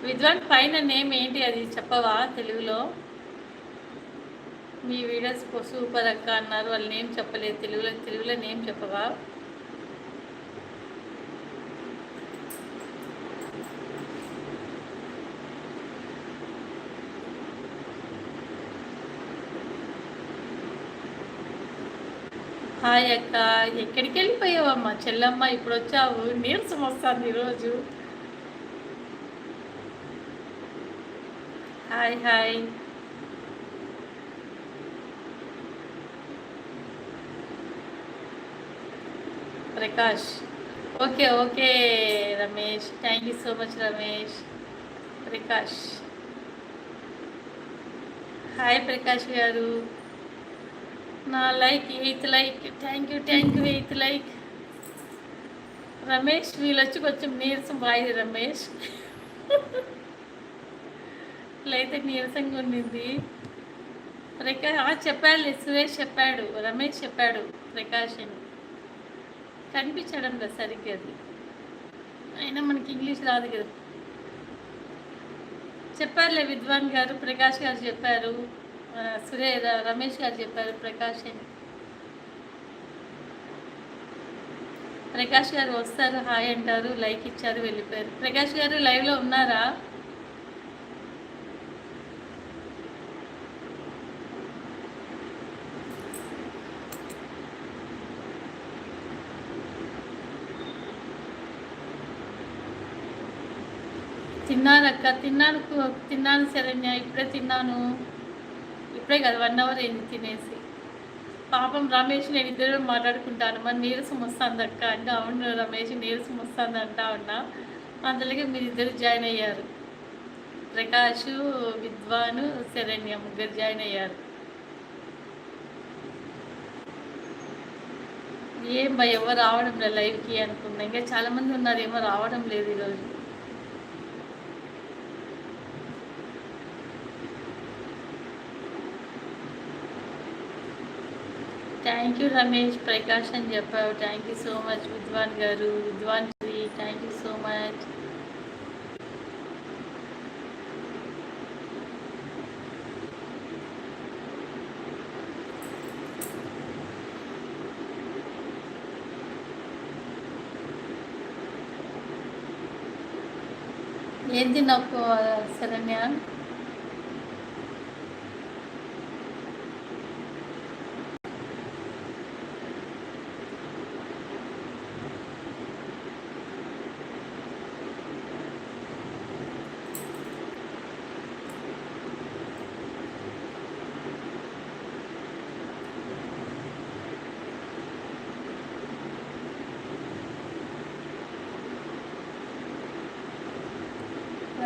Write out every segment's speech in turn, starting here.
విద్వాన్ పైన నేమ్ ఏంటి అది చెప్పవా తెలుగులో? మీ వీడియోస్ సూపర్ అక్క అన్నారు, వాళ్ళు నేమ్ చెప్పలేదు. తెలుగులో నేమ్ చెప్పవా? హాయ్ అక్క, ఎక్కడికి వెళ్ళిపోయావమ్మా చెల్లమ్మ? ఇప్పుడు వచ్చావు, నీరసం వస్తుంది ఈరోజు. Hi hi. Prakash, okay okay Ramesh, thank you so much Ramesh. Prakash, hi Prakash garu. నా like 8th like, thank you 8th like. Ramesh వీళ్ళొచ్చి కొంచెం నీరసం బాయి రమేష్. అయితే నీరసంగా ఉండింది. చెప్పాడు సురేష్, చెప్పాడు రమేష్, చెప్పాడు ప్రకాష్ అని. కనిపించడం కదా సరిగ్గా, అది అయినా మనకి ఇంగ్లీష్ రాదు కదా. చెప్పారులే విద్వాన్ గారు, ప్రకాష్ గారు చెప్పారు, రమేష్ గారు చెప్పారు ప్రకాష్ అని. ప్రకాష్ గారు వస్తారు, హాయ్ అంటారు, లైక్ ఇచ్చారు, వెళ్ళిపోయారు. ప్రకాష్ గారు లైవ్లో ఉన్నారా? తిన్నాను అక్క, తిన్నాను శరణ్య, ఇప్పుడే తిన్నాను. ఇప్పుడే కదా 1 అవర్ అయింది తినేసి. పాపం రమేష్ నేను ఇద్దరు మాట్లాడుకుంటాను, మరి నీరసం వస్తుంది అక్క అంటే, అవును రమేష్ నీరసం వస్తుంది అంటా ఉన్నా. అందులోకి మీరు ఇద్దరు జాయిన్ అయ్యారు. ప్రకాష్, విద్వాను, శరణ్య ముగ్గురు జాయిన్ అయ్యారు. ఏం ఎవరు రావడం లేదు లైవ్కి అనుకున్నా, ఇంకా చాలామంది ఉన్నారు, ఏమో రావడం లేదు ఈరోజు. థ్యాంక్ యూ రమేష్, ప్రకాష్ అని చెప్పావు, thank you so much Vidwan గారు. Vidwan Shri, thank you so much. ఏం తిన్నావు శరణ్య?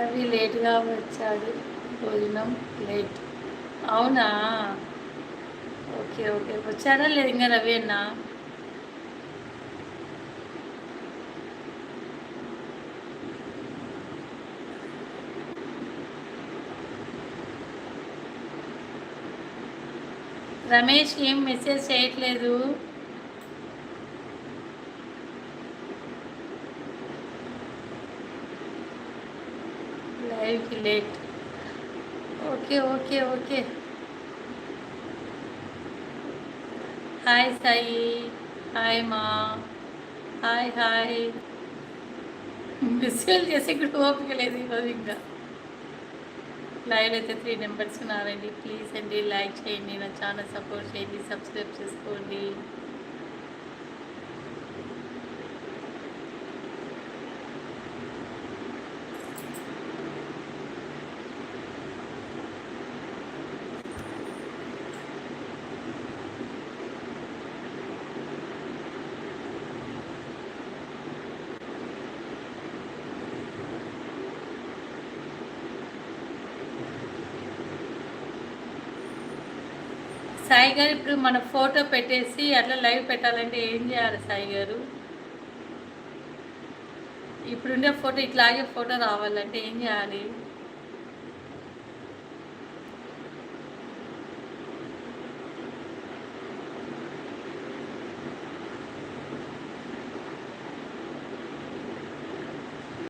రవి లేట్గా వచ్చాడు, భోజనం లేట్. అవునా, ఓకే ఓకే. వచ్చారా లేదు ఇంకా రవి అన్న? రమేష్ ఏం మెసేజ్ చేయట్లేదు. లైవ్కి late, okay okay okay. Hi Sai, hi మా, హాయ్ హాయ్. మెసేజ్ చేసి ఇక్కడ ఓపిక లేదు ఈరోజు. ఇంకా లైవ్ అయితే 3 మెంబర్స్ ఉన్నారండి. ప్లీజ్ అండి లైక్ చేయండి, నా ఛానల్ సపోర్ట్ చేయండి, సబ్స్క్రైబ్ చేసుకోండి. సాయి గారు, ఇప్పుడు మన ఫోటో పెట్టేసి అట్లా లైవ్ పెట్టాలంటే ఏం చేయాలి సాయి గారు? ఇప్పుడుండే ఫోటో ఇట్లాగే ఫోటో రావాలంటే ఏం చేయాలి?